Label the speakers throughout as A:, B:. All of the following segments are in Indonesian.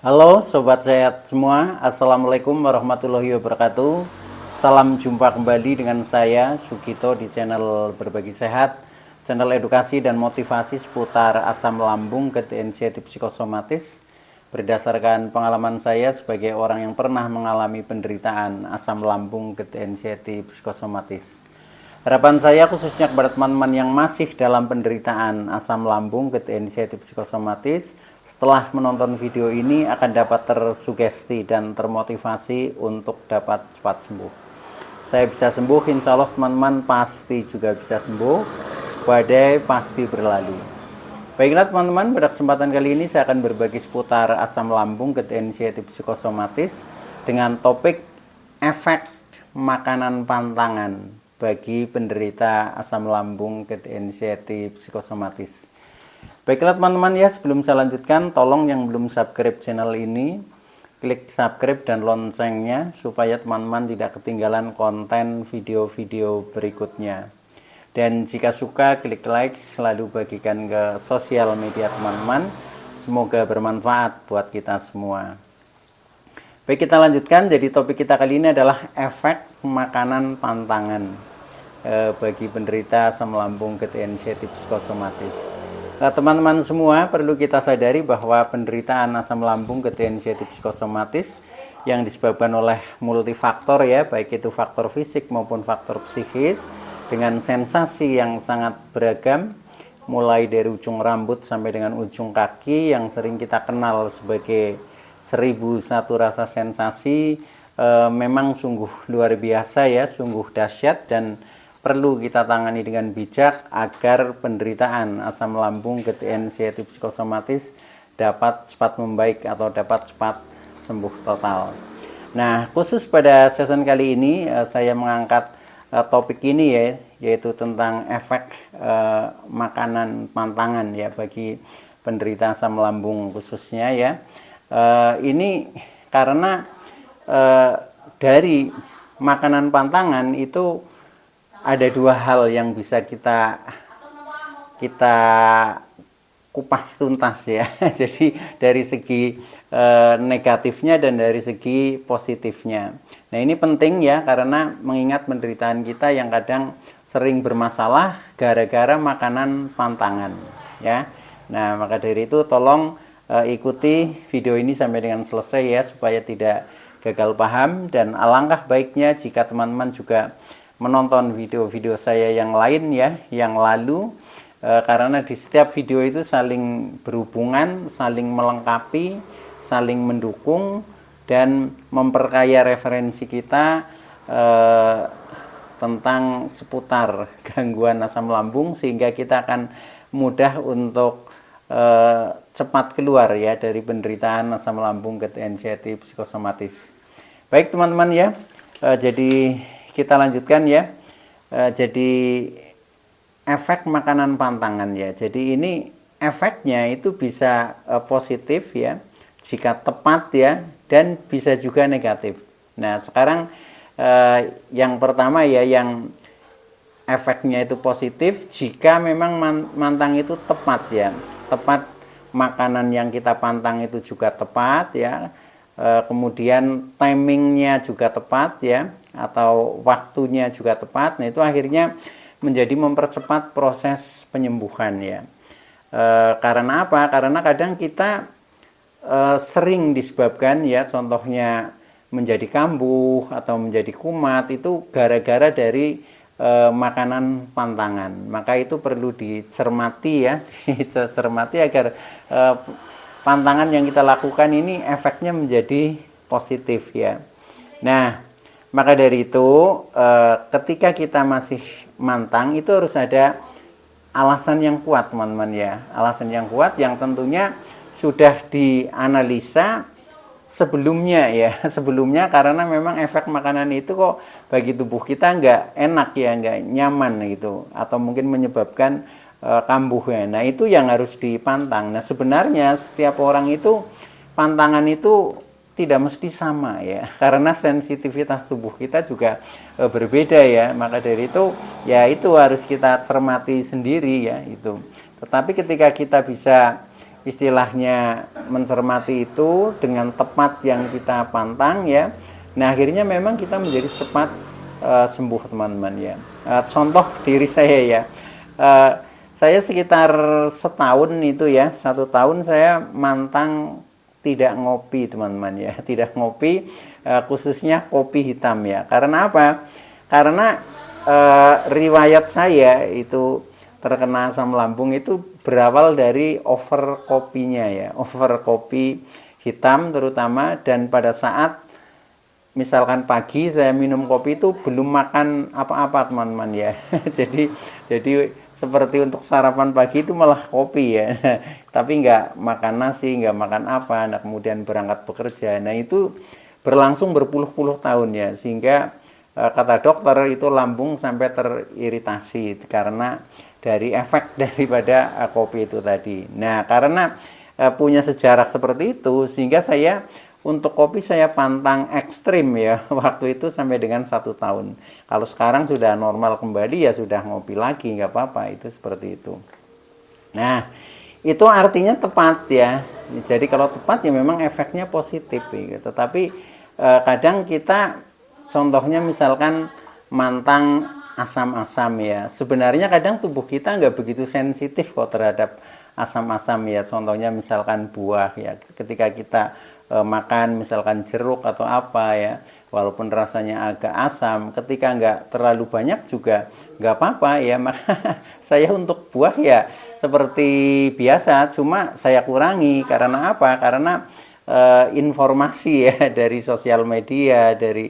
A: Halo Sobat Sehat semua, Assalamualaikum warahmatullahi wabarakatuh. Salam jumpa kembali dengan saya Sugito di channel Berbagi Sehat, channel edukasi dan motivasi seputar asam lambung, gerd, anxiety, psikosomatis. Berdasarkan pengalaman saya sebagai orang yang pernah mengalami penderitaan asam lambung, gerd, anxiety, psikosomatis. Harapan saya khususnya kepada teman-teman yang masih dalam penderitaan asam lambung, gerd, anxiety, psikosomatis, setelah menonton video ini akan dapat tersugesti dan termotivasi untuk dapat cepat sembuh. Saya bisa sembuh, insya Allah teman-teman pasti juga bisa sembuh. Badai pasti berlalu. Baiklah teman-teman, pada kesempatan kali ini saya akan berbagi seputar asam lambung, gerd, anxiety, psikosomatis dengan topik efek makanan pantangan bagi penderita asam lambung, gerd, anxiety, psikosomatis. Baiklah teman-teman ya, sebelum saya lanjutkan, tolong yang belum subscribe channel ini, klik subscribe dan loncengnya supaya teman-teman tidak ketinggalan konten video-video berikutnya. Dan jika suka, klik like, selalu bagikan ke sosial media teman-teman. Semoga bermanfaat buat kita semua. Baik, kita lanjutkan. Jadi topik kita kali ini adalah efek makanan pantangan bagi penderita asam lambung, gerd, anxiety, psikosomatis. Teman-teman semua perlu kita sadari bahwa penderitaan asam lambung, gerd, anxiety, psikosomatis yang disebabkan oleh multifaktor ya, baik itu faktor fisik maupun faktor psikis, dengan sensasi yang sangat beragam, mulai dari ujung rambut sampai dengan ujung kaki yang sering kita kenal sebagai 1001 rasa sensasi. Memang sungguh luar biasa ya, sungguh dahsyat dan perlu kita tangani dengan bijak agar penderitaan asam lambung, gerd, anxiety, psikosomatis dapat cepat membaik atau dapat cepat sembuh total. Nah, khusus pada season kali ini saya mengangkat topik ini ya, yaitu tentang efek makanan pantangan ya bagi penderita asam lambung khususnya ya. Ini karena dari makanan pantangan itu ada dua hal yang bisa kita kupas tuntas ya. Jadi dari segi negatifnya dan dari segi positifnya. Nah, ini penting ya karena mengingat penderitaan kita yang kadang sering bermasalah gara-gara makanan pantangan ya. Nah, maka dari itu tolong ikuti video ini sampai dengan selesai ya supaya tidak gagal paham, dan alangkah baiknya jika teman-teman juga menonton video-video saya yang lain ya, yang lalu, karena di setiap video itu saling berhubungan, saling melengkapi, saling mendukung dan memperkaya referensi kita tentang seputar gangguan asam lambung, sehingga kita akan mudah untuk cepat keluar ya dari penderitaan asam lambung, gerd, anxiety, psikosomatis. Baik teman-teman ya, jadi kita lanjutkan ya. Jadi efek makanan pantangan ya. Jadi ini efeknya itu bisa positif ya jika tepat ya, dan bisa juga negatif. Nah, sekarang yang pertama ya, yang efeknya itu positif jika memang mantang itu tepat ya. Tepat, makanan yang kita pantang itu juga tepat ya, kemudian timingnya juga tepat ya, atau waktunya juga tepat. Nah, itu akhirnya menjadi mempercepat proses penyembuhan ya. Karena apa? Karena kadang kita sering disebabkan ya, contohnya menjadi kambuh atau menjadi kumat itu gara-gara dari makanan pantangan. Maka itu perlu dicermati ya, dicermati agar pantangan yang kita lakukan ini efeknya menjadi positif ya. Nah, maka dari itu ketika kita masih mantang itu harus ada alasan yang kuat teman-teman ya. Alasan yang kuat yang tentunya sudah dianalisa sebelumnya ya, sebelumnya, karena memang efek makanan itu kok bagi tubuh kita nggak enak ya, nggak nyaman gitu, atau mungkin menyebabkan kambuh ya. Nah, itu yang harus dipantang. Nah, sebenarnya setiap orang itu pantangan itu tidak mesti sama ya, karena sensitivitas tubuh kita juga berbeda ya. Maka dari itu ya, itu harus kita cermati sendiri ya itu. Tetapi ketika kita bisa istilahnya mencermati itu dengan tepat yang kita pantang ya. Nah, akhirnya memang kita menjadi cepat sembuh teman-teman ya. Contoh diri saya ya. Saya sekitar setahun itu ya, 1 tahun saya mantang tidak ngopi teman-teman ya, tidak ngopi, khususnya kopi hitam ya. Karena apa? Karena riwayat saya itu terkena asam lambung itu berawal dari over kopinya ya, over kopi hitam terutama. Dan pada saat misalkan pagi saya minum kopi itu belum makan apa-apa teman-teman ya. jadi seperti untuk sarapan pagi itu malah kopi ya. Tapi nggak makan nasi, nggak makan apa. Nah, kemudian berangkat bekerja. Nah, itu berlangsung berpuluh-puluh tahun ya, sehingga kata dokter itu lambung sampai teriritasi karena dari efek daripada kopi itu tadi. Nah, karena punya sejarah seperti itu, sehingga saya untuk kopi saya pantang ekstrim ya, waktu itu sampai dengan 1 tahun. Kalau sekarang sudah normal kembali ya sudah ngopi lagi, nggak apa-apa, itu seperti itu. Nah, itu artinya tepat ya. Jadi kalau tepat ya memang efeknya positif ya. Tetapi kadang kita, contohnya misalkan mantang asam-asam ya, sebenarnya kadang tubuh kita nggak begitu sensitif kok terhadap asam-asam ya. Contohnya misalkan buah ya, ketika kita makan misalkan jeruk atau apa ya, walaupun rasanya agak asam, ketika nggak terlalu banyak juga nggak apa-apa ya. Maka saya untuk buah ya seperti biasa, cuma saya kurangi. Karena apa? Karena informasi ya dari sosial media, dari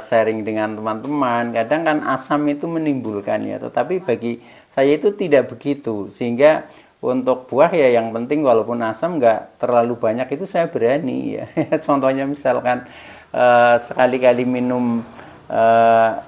A: sharing dengan teman-teman, kadang kan asam itu menimbulkan ya, tetapi bagi saya itu tidak begitu. Sehingga untuk buah ya yang penting walaupun asam nggak terlalu banyak itu saya berani ya. Contohnya misalkan sekali-kali minum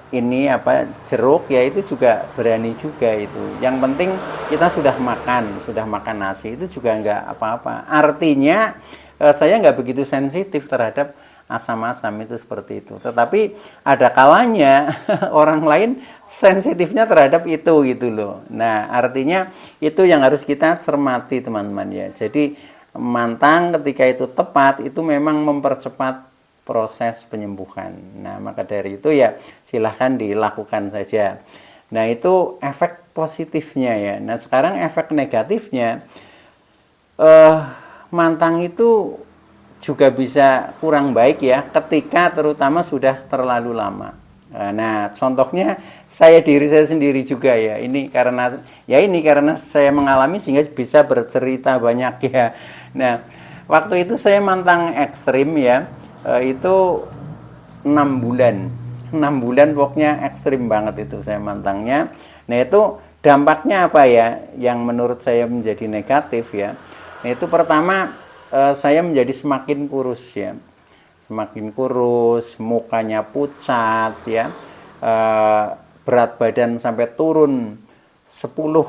A: ini apa jeruk ya, itu juga berani juga itu. Yang penting kita sudah makan nasi itu juga nggak apa-apa. Artinya saya nggak begitu sensitif terhadap asam-asam itu, seperti itu. Tetapi ada kalanya orang lain sensitifnya terhadap itu gitu loh. Nah, artinya itu yang harus kita cermati teman-teman ya. Jadi mantang ketika itu tepat itu memang mempercepat proses penyembuhan. Nah, maka dari itu ya silahkan dilakukan saja. Nah, itu efek positifnya ya. Nah, sekarang efek negatifnya, mantang itu juga bisa kurang baik ya ketika terutama sudah terlalu lama. Nah, contohnya diri saya sendiri juga ya. Ini karena saya mengalami sehingga bisa bercerita banyak ya. Nah, waktu itu saya mantang ekstrim ya. Itu 6 bulan. 6 bulan pokoknya ekstrim banget itu saya mantangnya. Nah, itu dampaknya apa ya yang menurut saya menjadi negatif ya. Nah, itu pertama, saya menjadi semakin kurus ya, semakin kurus, mukanya pucat ya, berat badan sampai turun 10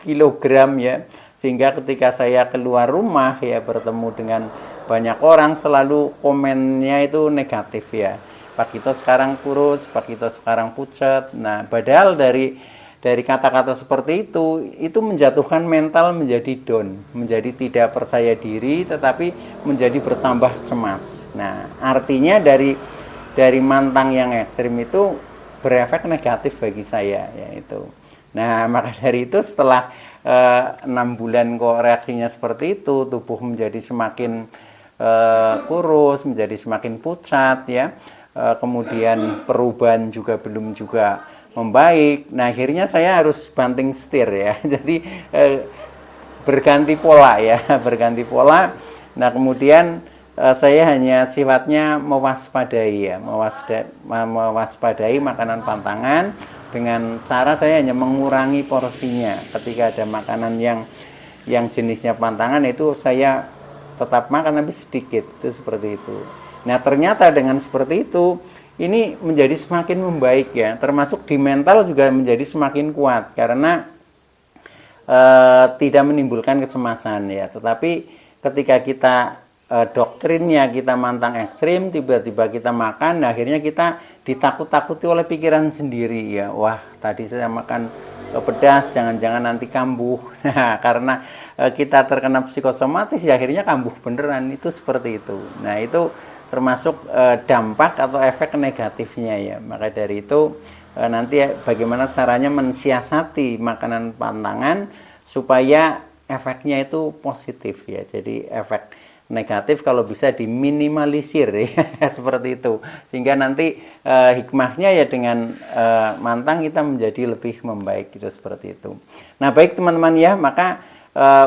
A: kilogram ya, sehingga ketika saya keluar rumah ya bertemu dengan banyak orang selalu komennya itu negatif ya, Pak Kito sekarang kurus, Pak Kito sekarang pucat. Nah, padahal dari kata-kata seperti itu menjatuhkan mental menjadi down, menjadi tidak percaya diri, tetapi menjadi bertambah cemas. Nah, artinya dari mantang yang ekstrim itu berefek negatif bagi saya ya itu. Nah, maka dari itu setelah 6 bulan kok reaksinya seperti itu, tubuh menjadi semakin kurus, menjadi semakin pucat ya. Kemudian perubahan juga belum membaik. Nah, akhirnya saya harus banting setir ya. Jadi berganti pola ya, berganti pola. Nah, kemudian saya hanya sifatnya mewaspadai ya, mewaspadai makanan pantangan dengan cara saya hanya mengurangi porsinya. Ketika ada makanan yang jenisnya pantangan itu saya tetap makan tapi sedikit, itu seperti itu. Nah, ternyata dengan seperti itu ini menjadi semakin membaik ya, termasuk di mental juga menjadi semakin kuat karena tidak menimbulkan kecemasan ya. Tetapi ketika kita doktrinnya kita mantang ekstrim, tiba-tiba kita makan, nah akhirnya kita ditakut-takuti oleh pikiran sendiri ya. Wah, tadi saya makan pedas, jangan-jangan nanti kambuh. Nah, karena kita terkena psikosomatis ya akhirnya kambuh beneran, itu seperti itu. Nah itu termasuk dampak atau efek negatifnya ya. Maka dari itu nanti bagaimana caranya mensiasati makanan pantangan supaya efeknya itu positif ya. Jadi efek negatif kalau bisa diminimalisir ya seperti itu, sehingga nanti hikmahnya ya dengan mantang kita menjadi lebih membaik gitu, seperti itu. Nah baik teman-teman ya, maka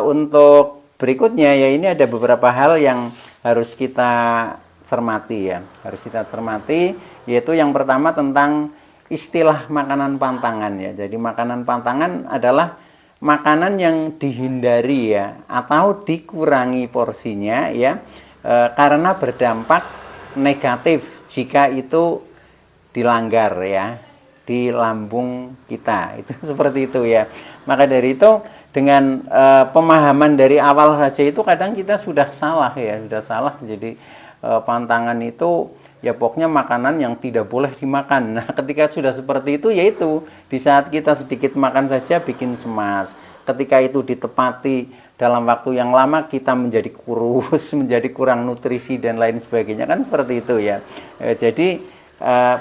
A: untuk berikutnya ya ini ada beberapa hal yang harus kita cermati ya, harus kita cermati, yaitu yang pertama tentang istilah makanan pantangan ya. Jadi makanan pantangan adalah makanan yang dihindari ya atau dikurangi porsinya ya, karena berdampak negatif jika itu dilanggar ya di lambung kita, itu seperti itu ya. Maka dari itu dengan pemahaman dari awal saja itu kadang kita sudah salah ya, sudah salah. Jadi pantangan itu ya pokoknya makanan yang tidak boleh dimakan. Nah ketika sudah seperti itu, yaitu di saat kita sedikit makan saja bikin cemas. Ketika itu ditepati dalam waktu yang lama kita menjadi kurus, menjadi kurang nutrisi dan lain sebagainya, kan seperti itu ya. Jadi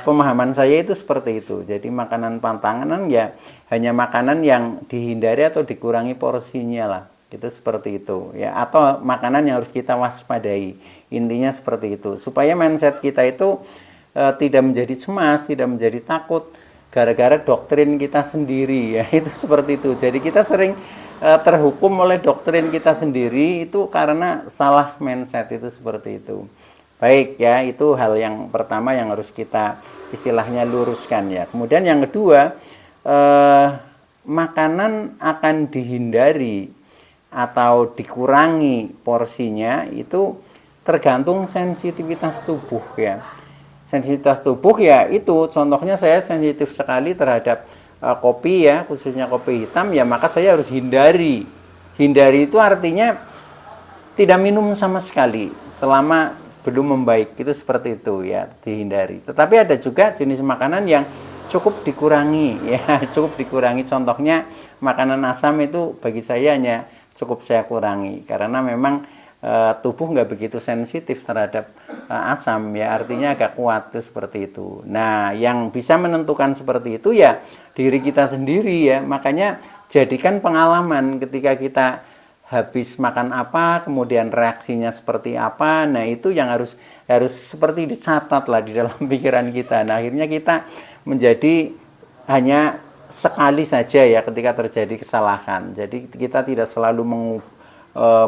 A: pemahaman saya itu seperti itu. Jadi makanan pantangan ya hanya makanan yang dihindari atau dikurangi porsinya lah. Itu seperti itu ya, atau makanan yang harus kita waspadai, intinya seperti itu, supaya mindset kita itu tidak menjadi cemas, tidak menjadi takut gara-gara doktrin kita sendiri ya, itu seperti itu. Jadi kita sering terhukum oleh doktrin kita sendiri itu karena salah mindset, itu seperti itu. Baik ya, itu hal yang pertama yang harus kita istilahnya luruskan ya. Kemudian yang kedua, makanan akan dihindari atau dikurangi porsinya itu tergantung sensitivitas tubuh ya. Sensitivitas tubuh ya itu contohnya saya sensitif sekali terhadap kopi ya, khususnya kopi hitam ya, maka saya harus hindari. Hindari itu artinya tidak minum sama sekali selama belum membaik, itu seperti itu ya, dihindari. Tetapi ada juga jenis makanan yang cukup dikurangi ya, cukup dikurangi. Contohnya makanan asam itu bagi saya hanya cukup saya kurangi karena memang tubuh nggak begitu sensitif terhadap asam ya, artinya agak kuat, itu seperti itu. Nah yang bisa menentukan seperti itu ya diri kita sendiri ya, makanya jadikan pengalaman ketika kita habis makan apa, kemudian reaksinya seperti apa. Nah itu yang harus seperti dicatat lah di dalam pikiran kita. Nah akhirnya kita menjadi hanya sekali saja ya ketika terjadi kesalahan. Jadi kita tidak selalu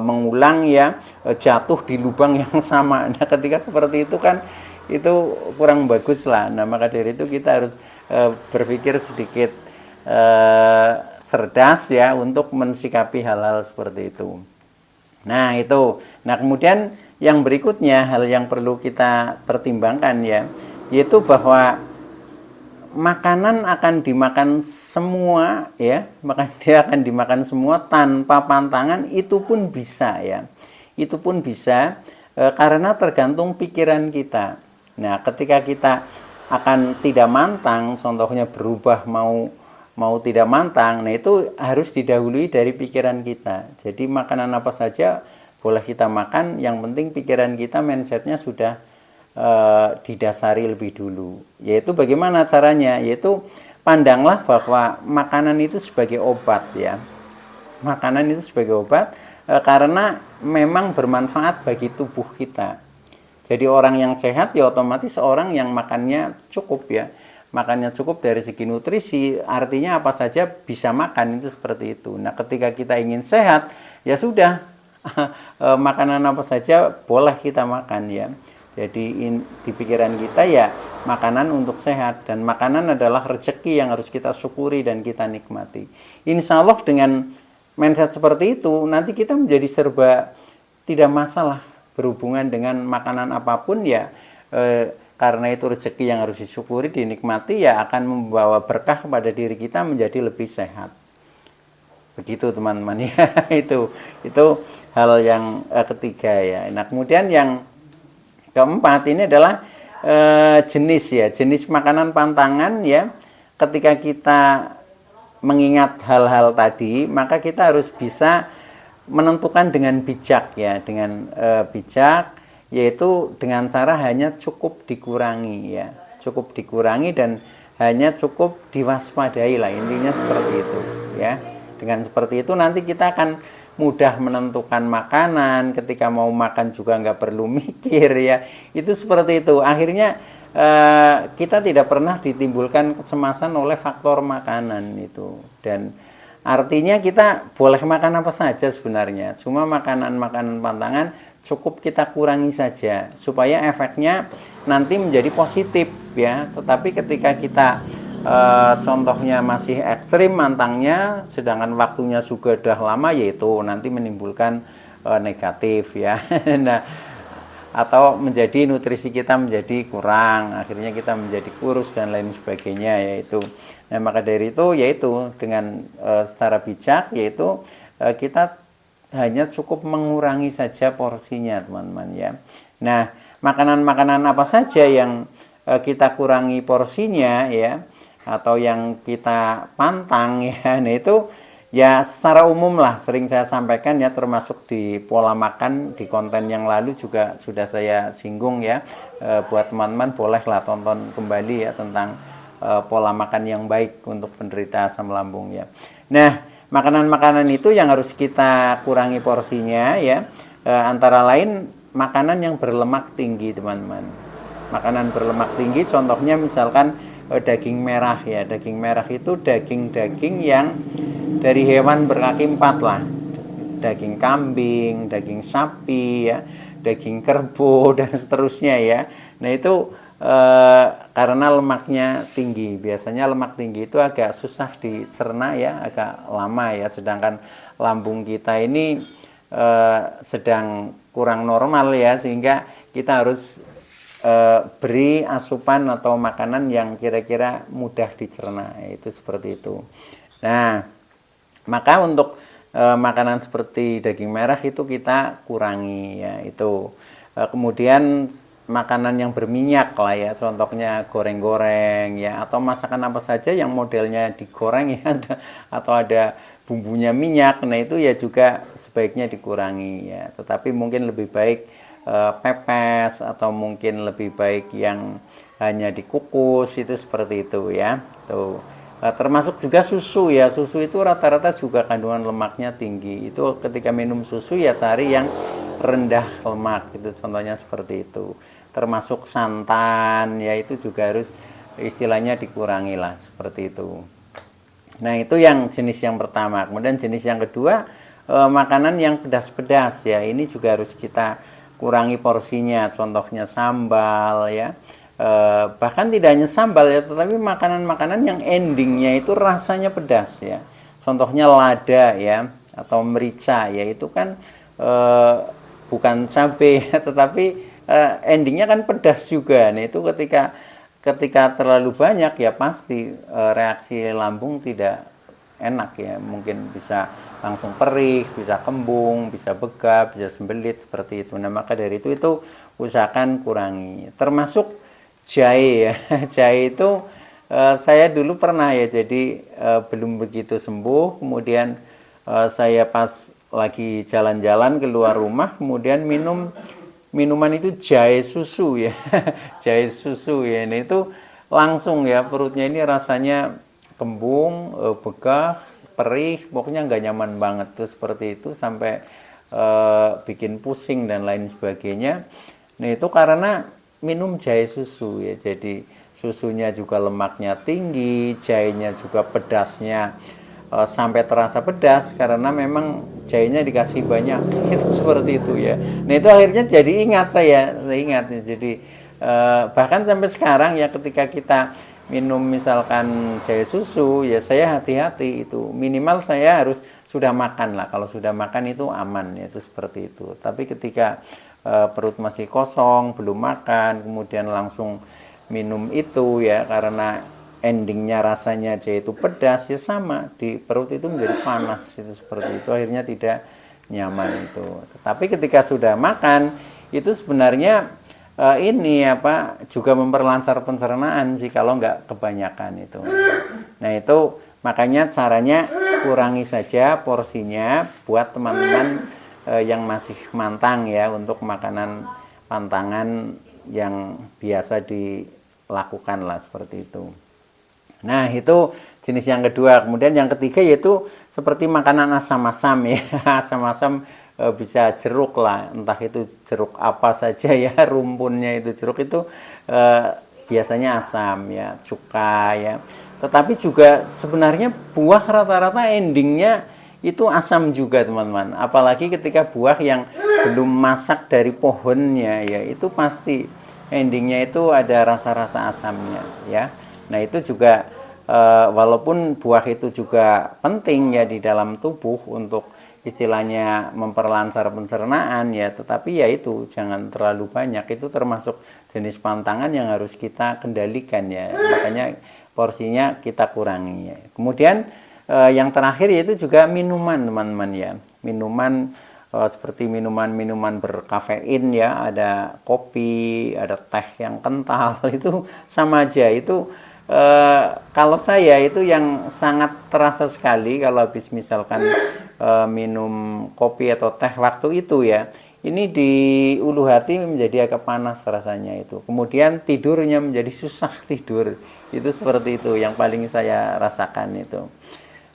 A: mengulang ya, jatuh di lubang yang sama. Nah ketika seperti itu kan itu kurang bagus lah. Nah maka dari itu kita harus berpikir sedikit cerdas ya untuk mensikapi hal-hal seperti itu. Nah itu. Nah kemudian yang berikutnya, hal yang perlu kita pertimbangkan ya, yaitu bahwa makanan akan dimakan semua ya, maka dia akan dimakan semua tanpa pantangan, itu pun bisa ya. Itu pun bisa karena tergantung pikiran kita. Nah, ketika kita akan tidak mantang, contohnya berubah mau tidak mantang, nah itu harus didahului dari pikiran kita. Jadi makanan apa saja boleh kita makan, yang penting pikiran kita, mindsetnya sudah didasari lebih dulu. Yaitu bagaimana caranya? Yaitu pandanglah bahwa makanan itu sebagai obat ya. Makanan itu sebagai obat karena memang bermanfaat bagi tubuh kita. Jadi orang yang sehat ya otomatis orang yang makannya cukup ya. Makannya cukup dari segi nutrisi, artinya apa saja bisa makan, itu seperti itu. Nah ketika kita ingin sehat ya makanan apa saja boleh kita makan ya. Jadi di pikiran kita ya makanan untuk sehat, dan makanan adalah rezeki yang harus kita syukuri dan kita nikmati. Insya Allah dengan mindset seperti itu nanti kita menjadi serba tidak masalah berhubungan dengan makanan apapun ya, karena itu rezeki yang harus disyukuri, dinikmati ya, akan membawa berkah kepada diri kita menjadi lebih sehat. Begitu teman-teman ya. Itu hal yang ketiga ya. Nah kemudian yang keempat ini adalah jenis makanan pantangan ya. Ketika kita mengingat hal-hal tadi, maka kita harus bisa menentukan dengan bijak ya, dengan bijak, yaitu dengan cara hanya cukup dikurangi ya, cukup dikurangi dan hanya cukup diwaspadai lah, intinya seperti itu ya. Dengan seperti itu nanti kita akan mudah menentukan makanan, ketika mau makan juga nggak perlu mikir ya, itu seperti itu. Akhirnya kita tidak pernah ditimbulkan kecemasan oleh faktor makanan itu. Dan artinya kita boleh makan apa saja sebenarnya, cuma makanan-makanan pantangan cukup kita kurangi saja supaya efeknya nanti menjadi positif ya. Tetapi ketika kita contohnya masih ekstrim mantangnya, sedangkan waktunya juga sudah lama, yaitu nanti menimbulkan negatif ya. Nah, atau menjadi nutrisi kita menjadi kurang, akhirnya kita menjadi kurus dan lain sebagainya yaitu. Nah, maka dari itu yaitu dengan secara bijak, yaitu kita hanya cukup mengurangi saja porsinya teman-teman ya. Nah, makanan-makanan apa saja yang kita kurangi porsinya ya, atau yang kita pantang ya, nah itu ya secara umum lah sering saya sampaikan ya, termasuk di pola makan di konten yang lalu juga sudah saya singgung ya. Buat teman-teman bolehlah tonton kembali ya tentang pola makan yang baik untuk penderita asam lambung ya. Nah, makanan-makanan itu yang harus kita kurangi porsinya ya, antara lain makanan yang berlemak tinggi teman-teman. Makanan berlemak tinggi contohnya misalkan daging merah ya. Daging merah itu daging-daging yang dari hewan berkaki 4 lah. Daging kambing, daging sapi ya, daging kerbau dan seterusnya ya. Nah itu karena lemaknya tinggi. Biasanya lemak tinggi itu agak susah dicerna ya, agak lama ya. Sedangkan lambung kita ini sedang kurang normal ya, sehingga kita harus beri asupan atau makanan yang kira-kira mudah dicerna, itu seperti itu. Nah, maka untuk makanan seperti daging merah itu kita kurangi ya itu. Kemudian makanan yang berminyak lah ya, contohnya goreng-goreng ya, atau masakan apa saja yang modelnya digoreng ya, atau ada bumbunya minyak, nah itu ya juga sebaiknya dikurangi ya. Tetapi mungkin lebih baik pepes, atau mungkin lebih baik yang hanya dikukus, itu seperti itu ya. Tuh. Termasuk juga susu ya. Susu itu rata-rata juga kandungan lemaknya tinggi. Itu ketika minum susu ya cari yang rendah lemak, itu contohnya seperti itu. Termasuk santan ya, itu juga harus istilahnya dikurangi lah seperti itu. Nah, itu yang jenis yang pertama. Kemudian jenis yang kedua, makanan yang pedas-pedas ya, ini juga harus kita kurangi porsinya, contohnya sambal ya, bahkan tidak hanya sambal ya, tetapi makanan-makanan yang endingnya itu rasanya pedas ya, contohnya lada ya, atau merica ya, itu kan bukan cabai tetapi endingnya kan pedas juga. Nah itu ketika terlalu banyak ya pasti reaksi lambung tidak enak ya, mungkin bisa langsung perih, bisa kembung, bisa begap, bisa sembelit seperti itu. Nah, maka dari itu usahakan kurangi. Termasuk jahe ya. Jahe itu saya dulu pernah ya, jadi belum begitu sembuh, kemudian saya pas lagi jalan-jalan keluar rumah, kemudian minuman itu jahe susu ya. Jahe susu ya. Nah, itu langsung ya perutnya ini rasanya kembung, begah, perih, pokoknya nggak nyaman banget tuh seperti itu, sampai bikin pusing dan lain sebagainya. Nah itu karena minum jahe susu ya, jadi susunya juga lemaknya tinggi, jahenya juga pedasnya sampai terasa pedas karena memang jahenya dikasih banyak itu seperti itu ya. Nah itu akhirnya jadi saya ingat ya, jadi bahkan sampai sekarang ya ketika kita minum misalkan jahe susu ya, saya hati-hati, itu minimal saya harus sudah makan lah. Kalau sudah makan itu aman ya, itu seperti itu. Tapi ketika perut masih kosong, belum makan, kemudian langsung minum itu ya, karena endingnya rasanya jahe itu pedas ya, sama di perut itu menjadi panas, itu seperti itu, akhirnya tidak nyaman itu. Tetapi ketika sudah makan itu sebenarnya ini juga memperlancar pencernaan sih kalau nggak kebanyakan itu. Nah itu makanya caranya kurangi saja porsinya buat teman-teman yang masih mantang ya, untuk makanan pantangan yang biasa dilakukan lah seperti itu. Nah, itu jenis yang kedua. Kemudian yang ketiga yaitu seperti makanan asam-asam ya. Asam-asam bisa jeruk lah, entah itu jeruk apa saja ya, rumpunnya itu jeruk itu biasanya asam ya, cuka ya. Tetapi juga sebenarnya buah rata-rata endingnya itu asam juga teman-teman. Apalagi ketika buah yang belum masak dari pohonnya ya, itu pasti endingnya itu ada rasa-rasa asamnya ya. Nah, itu juga walaupun buah itu juga penting ya di dalam tubuh untuk istilahnya memperlancar pencernaan ya, tetapi ya itu jangan terlalu banyak. Itu termasuk jenis pantangan yang harus kita kendalikan ya. Makanya porsinya kita kurangi ya. Kemudian yang terakhir yaitu juga minuman teman-teman ya. Minuman seperti minuman-minuman berkafein ya, ada kopi, ada teh yang kental, itu sama aja. Itu kalau saya itu yang sangat terasa sekali kalau habis misalkan minum kopi atau teh waktu itu ya, ini di ulu hati menjadi agak panas rasanya itu. Kemudian tidurnya menjadi susah tidur. Itu seperti itu yang paling saya rasakan itu.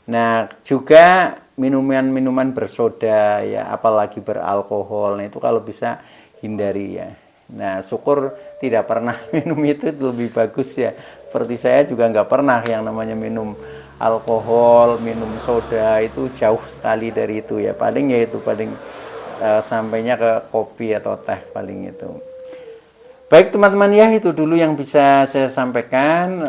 A: Nah, juga minuman-minuman bersoda ya, apalagi beralkohol. Nah, itu kalau bisa hindari ya. Nah, syukur tidak pernah minum itu lebih bagus ya. Seperti saya juga nggak pernah yang namanya minum alkohol, minum soda, itu jauh sekali dari itu ya. Paling ya itu paling sampainya ke kopi atau teh paling itu. Baik teman-teman ya, itu dulu yang bisa saya sampaikan.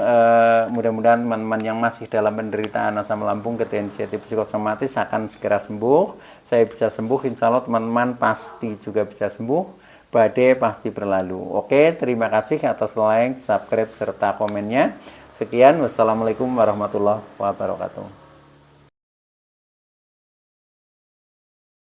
A: Mudah-mudahan teman-teman yang masih dalam penderitaan asam lambung, ketensiatif psikosomatis akan segera sembuh. Saya bisa sembuh, insya Allah teman-teman pasti juga bisa sembuh. Badai pasti berlalu. Oke, terima kasih atas like, subscribe, serta komennya. Sekian, wassalamualaikum warahmatullahi wabarakatuh.